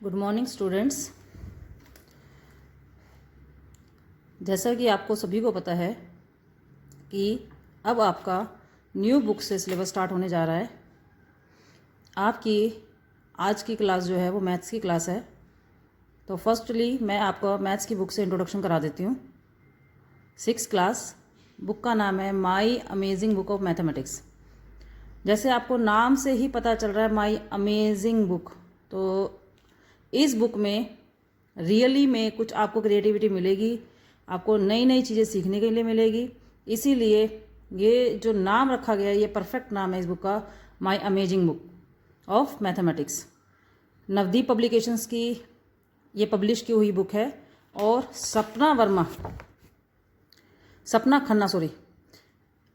Good morning students. जैसा कि आपको सभी को पता है कि अब आपका न्यू बुक से सिलेबस स्टार्ट होने जा रहा है। आपकी आज की क्लास जो है वो मैथ्स की क्लास है। तो फर्स्टली मैं आपको मैथ्स की बुक से इंट्रोडक्शन करा देती हूँ। 6th क्लास बुक का नाम है माई अमेजिंग बुक ऑफ मैथमेटिक्स। जैसे आपको नाम से ही पता चल रहा है माई अमेजिंग बुक, तो इस बुक में रियली में कुछ आपको क्रिएटिविटी मिलेगी, आपको नई नई चीज़ें सीखने के लिए मिलेगी। इसीलिए ये जो नाम रखा गया है ये परफेक्ट नाम है इस बुक का, माई amazing book of mathematics. Navdeep publications की ये पब्लिश की हुई बुक है और सपना खन्ना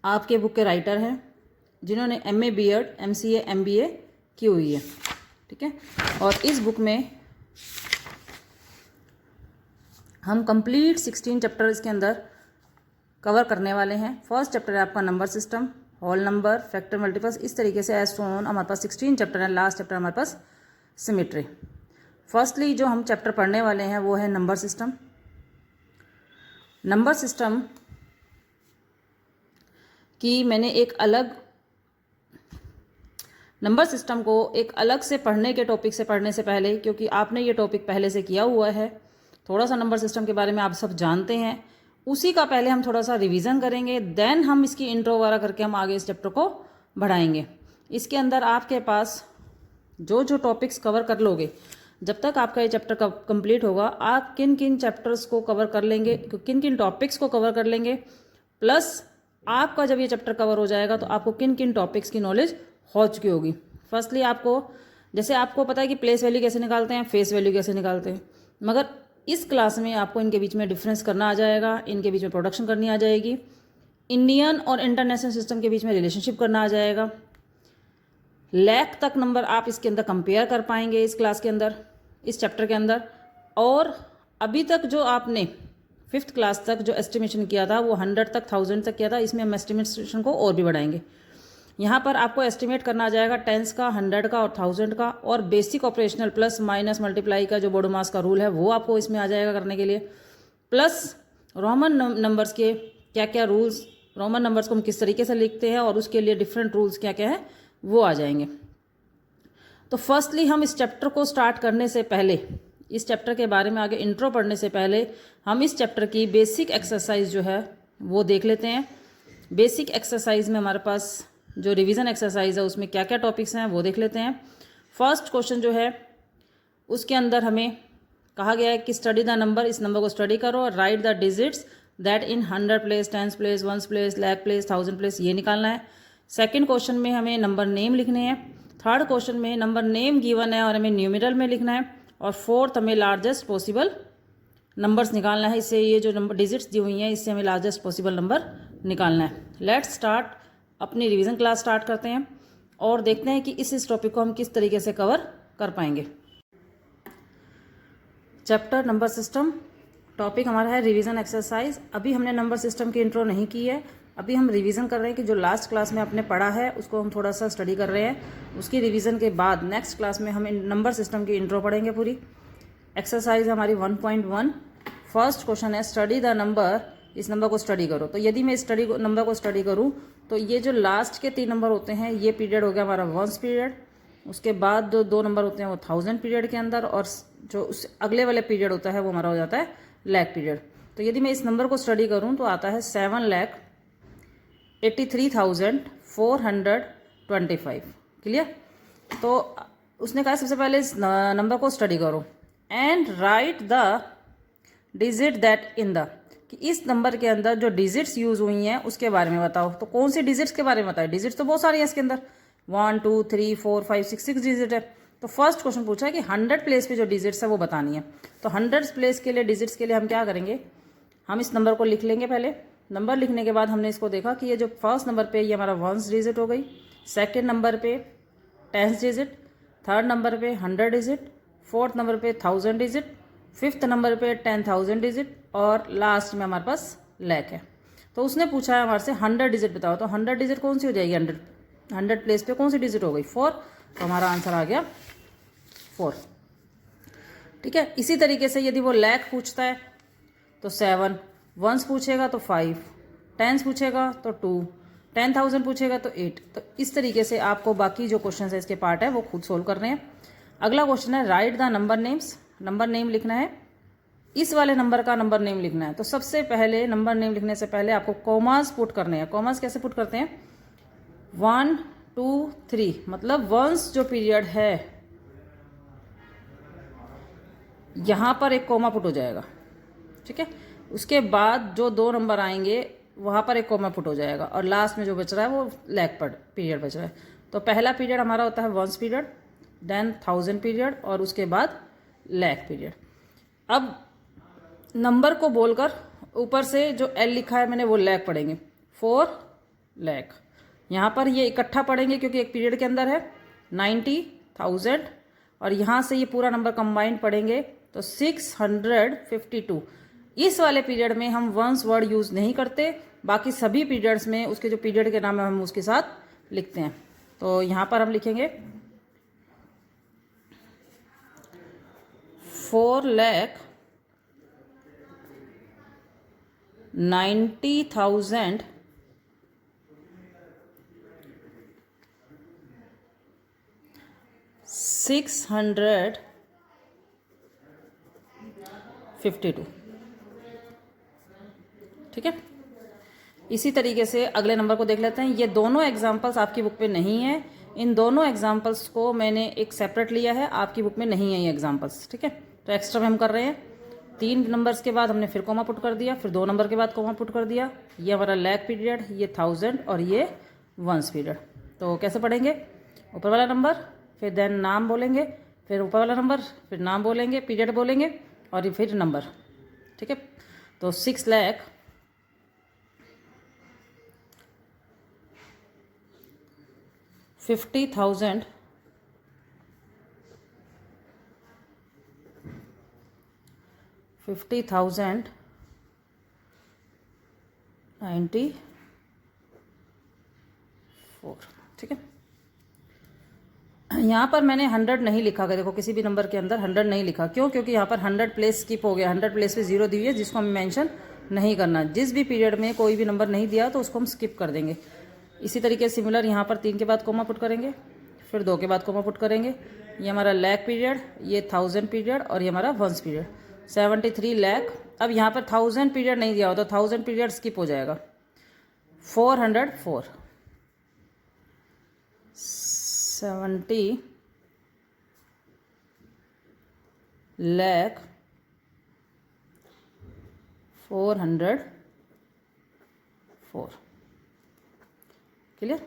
आपके बुक के राइटर हैं, जिन्होंने MA B.Ed MCA MBA की हुई है। ठीक है, और इस बुक में हम कंप्लीट 16 चैप्टर इसके अंदर कवर करने वाले हैं। फर्स्ट चैप्टर है आपका number system, whole number, factor, multiples, इस तरीके से एज सोन हमारे पास 16 चैप्टर है। लास्ट चैप्टर हमारे पास सिमेट्री। फर्स्टली जो हम चैप्टर पढ़ने वाले हैं वो है नंबर सिस्टम। नंबर सिस्टम की मैंने नंबर सिस्टम को एक अलग से पढ़ने के टॉपिक से पढ़ने से पहले, क्योंकि आपने ये टॉपिक पहले से किया हुआ है, थोड़ा सा नंबर सिस्टम के बारे में आप सब जानते हैं, उसी का पहले हम थोड़ा सा रिवीजन करेंगे, देन हम इसकी इंट्रो वगैरह करके हम आगे इस चैप्टर को बढ़ाएंगे। इसके अंदर आपके पास जो जो टॉपिक्स कवर कर लोगे, जब तक आपका ये चैप्टर कंप्लीट होगा, आप किन किन चैप्टर्स को कवर कर लेंगे, किन किन टॉपिक्स को कवर कर लेंगे, प्लस आपका जब ये चैप्टर कवर हो जाएगा तो आपको किन किन टॉपिक्स की नॉलेज हो चुकी होगी। फर्स्टली जैसे आपको पता है कि प्लेस वैल्यू कैसे निकालते हैं, फेस वैल्यू कैसे निकालते हैं, मगर इस क्लास में आपको इनके बीच में डिफरेंस करना आ जाएगा, इनके बीच में प्रोडक्शन करनी आ जाएगी, इंडियन और इंटरनेशनल सिस्टम के बीच में रिलेशनशिप करना आ जाएगा, लाख तक नंबर आप इसके अंदर कंपेयर कर पाएंगे इस क्लास के अंदर, इस चैप्टर के अंदर। और अभी तक जो आपने 5th क्लास तक जो एस्टिमेशन किया था वो 100 तक 1000 तक किया था, इसमें हम एस्टिमेशन को और भी बढ़ाएंगे। यहाँ पर आपको एस्टिमेट करना आ जाएगा 10s का, 100 का और 1000 का, और basic operational plus minus multiply का जो बोडोमास का रूल है वो आपको इसमें आ जाएगा करने के लिए, प्लस रोमन नंबर्स के क्या क्या रूल्स, रोमन नंबर्स को हम किस तरीके से लिखते हैं और उसके लिए डिफरेंट रूल्स क्या क्या है वो आ जाएंगे। तो फर्स्टली हम इस चैप्टर को स्टार्ट करने से पहले, इस चैप्टर के बारे में आगे इंट्रो पढ़ने से पहले, हम इस चैप्टर की बेसिक एक्सरसाइज जो है वो देख लेते हैं। बेसिक एक्सरसाइज में हमारे पास जो रिवीजन एक्सरसाइज है उसमें क्या क्या टॉपिक्स हैं वो देख लेते हैं। फर्स्ट क्वेश्चन जो है उसके अंदर हमें कहा गया है कि स्टडी द नंबर, इस नंबर को स्टडी करो, right the digits that in 100 place, 10s place, 1s place, lakh place, 1000 place, ये निकालना है। सेकंड क्वेश्चन में हमें नंबर नेम लिखने हैं। थर्ड क्वेश्चन में नंबर नेम गिवन है और हमें न्यूमेरल में लिखना है। और फोर्थ हमें लार्जेस्ट पॉसिबल नंबर्स निकालना है। इससे ये जो नंबर डिजिट्स दी हुई हैं इससे हमें लार्जेस्ट पॉसिबल नंबर निकालना है। लेट्स स्टार्ट, अपनी रिवीजन क्लास स्टार्ट करते हैं और देखते हैं कि इस टॉपिक को हम किस तरीके से कवर कर पाएंगे। चैप्टर नंबर सिस्टम, टॉपिक हमारा है रिवीजन एक्सरसाइज। अभी हमने नंबर सिस्टम की इंट्रो नहीं की है, अभी हम रिवीजन कर रहे हैं कि जो लास्ट क्लास में आपने पढ़ा है उसको हम थोड़ा सा स्टडी कर रहे हैं। उसकी रिवीजन के बाद नेक्स्ट क्लास में हम नंबर सिस्टम की इंट्रो पढ़ेंगे पूरी। एक्सरसाइज हमारी 1.1। फर्स्ट क्वेश्चन है स्टडी द नंबर, इस नंबर को स्टडी करो। तो यदि मैं नंबर को स्टडी करूँ तो ये जो लास्ट के 3 नंबर होते हैं ये पीरियड हो गया हमारा 1s पीरियड, उसके बाद जो 2 नंबर होते हैं वो 1000 पीरियड के अंदर, और जो उस अगले वाले पीरियड होता है वो हमारा हो जाता है लाख पीरियड। तो यदि मैं इस नंबर को स्टडी करूँ तो आता है 7,83,425। क्लियर। तो उसने कहा सबसे पहले इस नंबर को स्टडी करो and right the digit that in the, कि इस नंबर के अंदर जो डिजिट्स यूज हुई हैं उसके बारे में बताओ। तो कौन सी डिजिट्स के बारे में बताए, डिजिट्स तो बहुत सारी हैं इसके अंदर, 1 2 3 4 5 6 डिजिट है। तो फर्स्ट क्वेश्चन पूछा है कि 100 प्लेस पे जो डिजिट्स है वो बतानी है। तो 100 प्लेस के लिए डिजिट्स के लिए हम क्या करेंगे, हम इस नंबर को लिख लेंगे। पहले नंबर लिखने के बाद हमने इसको देखा कि ये जो फर्स्ट नंबर पे ये हमारा 1s डिजिट हो गई, सेकेंड नंबर पे 10s डिजिट, थर्ड नंबर पे 100 डिजिट, फोर्थ नंबर पे 1000 डिजिट, 5th नंबर पे 10,000 डिजिट, और लास्ट में हमारे पास लाख है। तो उसने पूछा है हमारे से 100 डिजिट बताओ। तो 100 डिजिट कौन सी हो जाएगी, 100 प्लेस पे कौन सी डिजिट हो गई, 4। तो हमारा आंसर आ गया 4। ठीक है। इसी तरीके से यदि वो लाख पूछता है तो 7, वंस पूछेगा तो 5, टेंस पूछेगा तो 2, 10,000 पूछेगा तो 8। तो इस तरीके से आपको बाकी जो क्वेश्चन है इसके पार्ट है वो खुद सोल्व करने हैं। अगला क्वेश्चन है right the number names. Number name लिखना है, इस वाले नंबर का नंबर नेम लिखना है। तो सबसे पहले नंबर नेम लिखने से पहले आपको कॉमास पुट करने हैं। कॉमास कैसे पुट करते हैं? 1 2 3, मतलब वंस जो पीरियड है यहाँ पर एक कॉमा पुट हो जाएगा, ठीक है। उसके बाद जो 2 नंबर आएंगे वहाँ पर एक कॉमा पुट हो जाएगा, और लास्ट में जो बच रहा है वो लाख पर पीरियड बच रहा है। तो पहला पीरियड हमारा होता है वंस पीरियड, देन 1000 पीरियड, और उसके बाद लाख पीरियड। अब नंबर को बोलकर ऊपर से जो एल लिखा है मैंने वो लाख पढ़ेंगे, 4 लाख। यहाँ पर ये इकट्ठा पढ़ेंगे क्योंकि एक पीरियड के अंदर है 90,000, और यहाँ से ये पूरा नंबर कंबाइंड पढ़ेंगे तो 652। इस वाले पीरियड में हम वंस वर्ड यूज़ नहीं करते, बाकी सभी पीरियड्स में उसके जो पीरियड के नाम है हम उसके साथ लिखते हैं। तो यहाँ पर हम लिखेंगे 4,90,000 652, ठीक है। इसी तरीके से अगले नंबर को देख लेते हैं। ये दोनों एग्जाम्पल्स आपकी बुक में नहीं है, इन दोनों एग्जाम्पल्स को मैंने एक सेपरेट लिया है, आपकी बुक में नहीं है ये एग्जाम्पल्स, ठीक है। तो एक्स्ट्रा में हम कर रहे हैं। 3 नंबर्स के बाद हमने फिर कॉमा पुट कर दिया, फिर 2 नंबर के बाद कॉमा पुट कर दिया। ये हमारा लाख पीरियड, ये 1000 और ये वंस पीरियड। तो कैसे पढ़ेंगे? ऊपर वाला नंबर, फिर देन नाम बोलेंगे, फिर ऊपर वाला नंबर, फिर नाम बोलेंगे, पीरियड बोलेंगे, और फिर नंबर, ठीक है। तो 6,50,000 94, ठीक है। यहाँ पर मैंने 100 नहीं लिखा, देखो किसी भी नंबर के अंदर 100 नहीं लिखा। क्यों? क्योंकि यहाँ पर 100 प्लेस स्किप हो गया, 100 प्लेस पे 0 दी हुई है जिसको हमें मेंशन नहीं करना। जिस भी पीरियड में कोई भी नंबर नहीं दिया तो उसको हम स्किप कर देंगे। इसी तरीके से सिमिलर यहाँ पर 3 के बाद कॉमा पुट करेंगे, फिर 2 के बाद कॉमा पुट करेंगे। ये हमारा लाख पीरियड, ये 1000 पीरियड, और ये हमारा वंस पीरियड 73 लाख। अब यहाँ पर 1000 पीरियड नहीं दिया हो तो 1000 पीरियड स्किप हो जाएगा। 404, 70 लाख 404, क्लियर।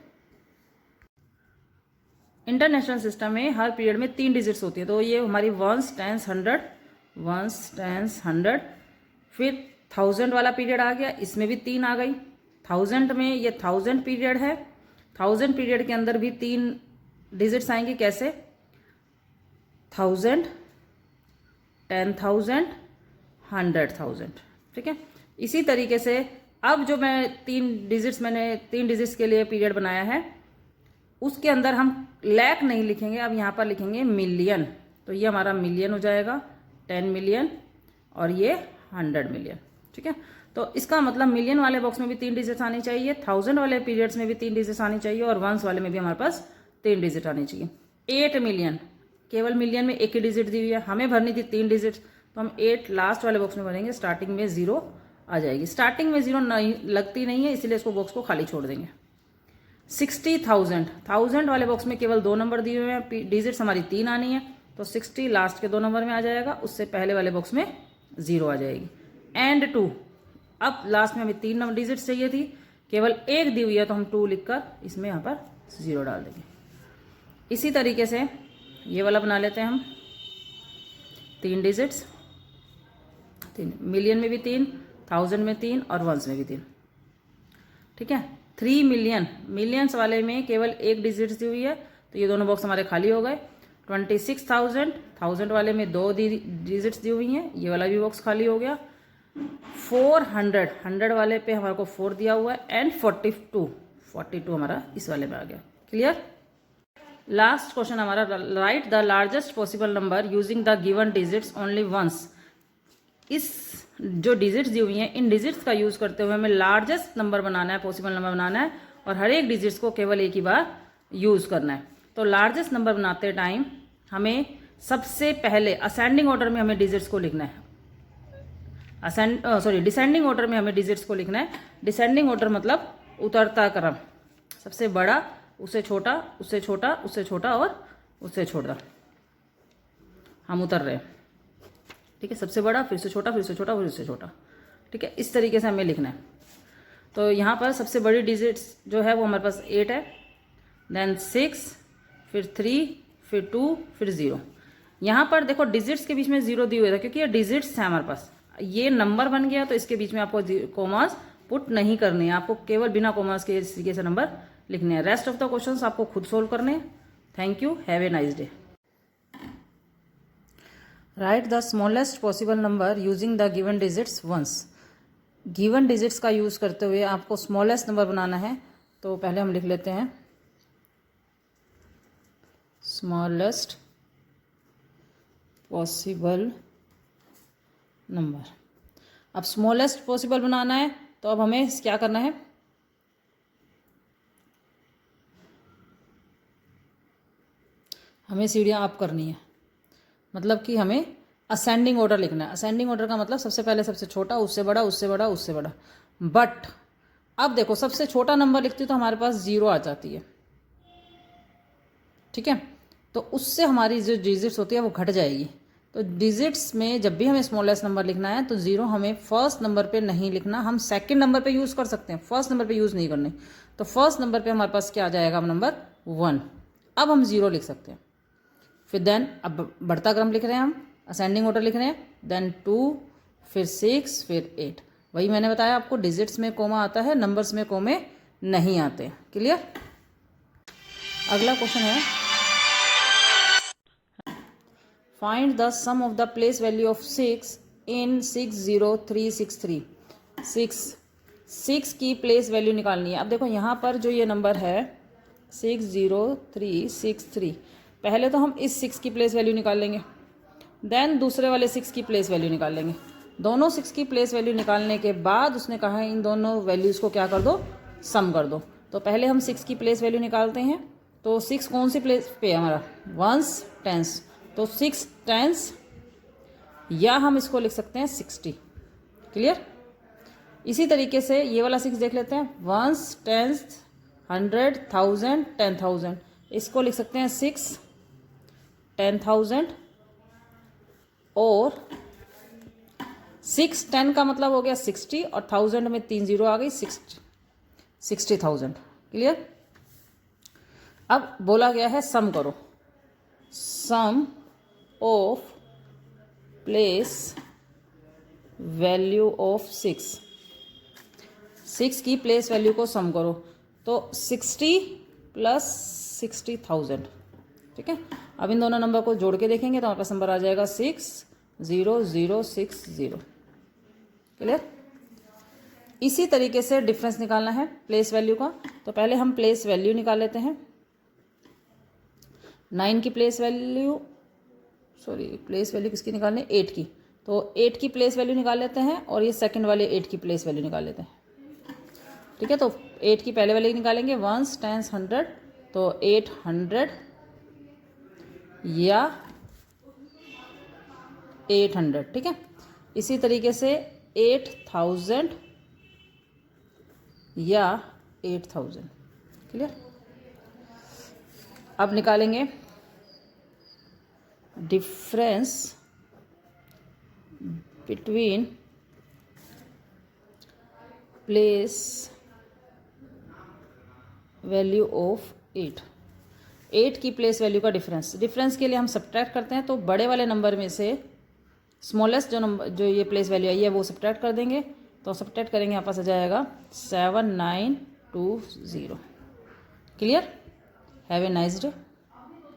इंटरनेशनल सिस्टम में हर पीरियड में 3 डिजिट्स होती है। तो ये हमारी वंस, टेंस, 100, वंस, टेंस, 100। फिर 1000 वाला पीरियड आ गया, इसमें भी 3 आ गई। 1000 में ये 1000 पीरियड है, 1000 पीरियड के अंदर भी 3 डिजिट्स आएंगे। कैसे? 1000, 10,000, 100,000, ठीक है। इसी तरीके से अब जो मैं 3 डिजिट्स के लिए पीरियड बनाया है उसके अंदर हम लाख नहीं लिखेंगे, अब यहाँ पर लिखेंगे मिलियन। तो ये हमारा मिलियन हो जाएगा, 10 मिलियन, और ये 100 मिलियन, ठीक है। तो इसका मतलब मिलियन वाले बॉक्स में भी 3 डिजिट्स आनी चाहिए, 1000 वाले पीरियड्स में भी 3 डिजिट्स आनी चाहिए, और वंस वाले में भी हमारे पास 3 डिजिट आनी चाहिए। 8 मिलियन, केवल मिलियन में एक ही डिजिट दी हुई है, हमें भरनी थी 3 डिजिट, तो हम 8 लास्ट वाले बॉक्स में भरेंगे। स्टार्टिंग में 0 आ जाएगी, स्टार्टिंग में 0 नहीं लगती नहीं है, इसलिए इसको बॉक्स को खाली छोड़ देंगे। 60,000, 1000 वाले बॉक्स में केवल 2 नंबर दिए हुए हैं, डिजिट्स हमारी 3 आनी है, तो 60 लास्ट के 2 नंबर में आ जाएगा, उससे पहले वाले बॉक्स में 0 आ जाएगी। एंड 2, अब लास्ट में हमें 3 डिजिट्स चाहिए थी, केवल एक दी हुई है तो हम 2 लिखकर इसमें यहाँ पर 0 डाल देंगे। इसी तरीके से ये वाला बना लेते हैं हम, 3 डिजिट्स, 3 मिलियन में भी 3, 1000 में 3, और वंस में भी 3, ठीक है। 3 मिलियन, मिलियंस वाले में केवल एक डिजिट दी हुई है, तो ये दोनों बॉक्स हमारे खाली हो गए। 26,000, 1000 वाले में 2 डिजिट्स दी हुई हैं, ये वाला भी बॉक्स खाली हो गया। 400, 100 वाले पे हमारे को 4 दिया हुआ है, एंड 42 हमारा इस वाले में आ गया, क्लियर। लास्ट क्वेश्चन हमारा, write the largest possible number using the given digits only once. इस जो डिजिट्स दी हुई हैं, इन डिजिट्स का यूज करते हुए हमें लार्जेस्ट नंबर बनाना है, पॉसिबल नंबर बनाना है, और हर एक डिजिट्स को केवल एक ही बार यूज करना है। तो लार्जेस्ट नंबर बनाते टाइम हमें सबसे पहले असेंडिंग ऑर्डर में हमें डिजिट्स को लिखना है, डिसेंडिंग ऑर्डर में हमें डिजिट्स को लिखना है। डिसेंडिंग ऑर्डर मतलब उतरता क्रम, सबसे बड़ा, उससे छोटा, उससे छोटा, उससे छोटा और उससे छोटा, हम उतर रहे हैं। ठीक है, सबसे बड़ा, फिर से छोटा, फिर से छोटा, फिर से छोटा। ठीक है, इस तरीके से हमें लिखना है। तो यहाँ पर सबसे बड़ी डिजिट्स जो है वो हमारे पास 8 है, देन 6, फिर 3, फिर 2, फिर 0। यहाँ पर देखो डिजिट्स के बीच में 0 दिए हुए था क्योंकि ये डिजिट्स है हमारे पास। ये नंबर बन गया तो इसके बीच में आपको कोमास पुट नहीं करने हैं, आपको केवल बिना कोमास के इस तरीके से नंबर लिखने हैं। रेस्ट ऑफ द क्वेश्चंस आपको खुद सोल्व करने हैं। Thank you, have a nice day. Write the smallest possible number using the given digits once. Given digits का यूज करते हुए आपको स्मॉलेस्ट नंबर बनाना है। तो पहले हम लिख लेते हैं स्मॉलेस्ट पॉसिबल नंबर। अब स्मॉलेस्ट पॉसिबल बनाना है तो अब हमें क्या करना है, हमें सीढ़ियाँ अप करनी है, मतलब कि हमें असेंडिंग ऑर्डर लिखना है। असेंडिंग ऑर्डर का मतलब सबसे पहले सबसे छोटा, उससे बड़ा, उससे बड़ा, उससे बड़ा। बट अब देखो सबसे छोटा नंबर लिखती तो हमारे पास 0 आ जाती है। ठीक है, तो उससे हमारी जो डिजिट्स होती है वो घट जाएगी। तो डिजिट्स में जब भी हमें स्मॉलेस्ट नंबर लिखना है तो 0 हमें फर्स्ट नंबर पे नहीं लिखना, हम सेकंड नंबर पे यूज़ कर सकते हैं, फर्स्ट नंबर पे यूज़ नहीं करने। तो फर्स्ट नंबर पे हमारे पास क्या आ जाएगा, नंबर 1। अब हम 0 लिख सकते हैं। फिर देन अब बढ़ता क्रम लिख रहे हैं, हम असेंडिंग ऑर्डर लिख रहे हैं, देन 2, फिर 6, फिर 8। वही मैंने बताया आपको, डिजिट्स में कोमा आता है, नंबर्स में कोमे नहीं आते। क्लियर। अगला क्वेश्चन है, find the sum of the place value of 6 in 60363। 6 की प्लेस वैल्यू निकालनी है। अब देखो यहाँ पर जो ये नंबर है 60363, पहले तो हम इस 6 की प्लेस वैल्यू निकाल लेंगे, देन दूसरे वाले 6 की प्लेस वैल्यू निकाल लेंगे। दोनों 6 की प्लेस वैल्यू निकालने के बाद उसने कहा है इन दोनों वैल्यूज़ को क्या कर दो, सम कर दो। तो पहले हम 6 की प्लेस वैल्यू निकालते हैं। तो 6 कौन सी प्लेस पे है हमारा, वंस, टेंस। तो 6 टेंस, या हम इसको लिख सकते हैं 60। क्लियर। इसी तरीके से ये वाला 6 देख लेते हैं, वंस, टेंस, 100, 1000, 10,000। इसको लिख सकते हैं 6, 10,000। और 6 10 का मतलब हो गया 60, और 1000 में 3 0 आ गई, 60,000। क्लियर। अब बोला गया है सम करो, सम ऑफ प्लेस वैल्यू ऑफ 6 की प्लेस वैल्यू को सम करो। तो 60 + 60,000। ठीक है, अब इन दोनों नंबर को जोड़ के देखेंगे तो हमारे पास नंबर आ जाएगा 60060। क्लियर। इसी तरीके से डिफरेंस निकालना है प्लेस वैल्यू का। तो पहले हम प्लेस वैल्यू निकाल लेते हैं। 9 की प्लेस वैल्यू, प्लेस वैल्यू किसकी निकालनी है, 8 की। तो 8 की प्लेस वैल्यू निकाल लेते हैं, और ये सेकंड वाले 8 की प्लेस वैल्यू निकाल लेते हैं। ठीक है, तो 8 की पहले वाले निकालेंगे, 1 10 100, तो 800 या 800। ठीक है, इसी तरीके से 8000 या 8000। क्लियर। अब निकालेंगे difference between place value of 8 की प्लेस वैल्यू का डिफरेंस के लिए हम सब्ट्रैक्ट करते हैं। तो बड़े वाले नंबर में से स्मॉलेस्ट जो ये प्लेस वैल्यू आई है वो सब्ट्रैक्ट कर देंगे। तो सब्ट्रैक्ट करेंगे, यहाँ पास आ जाएगा 7920। Clear. Have a nice day.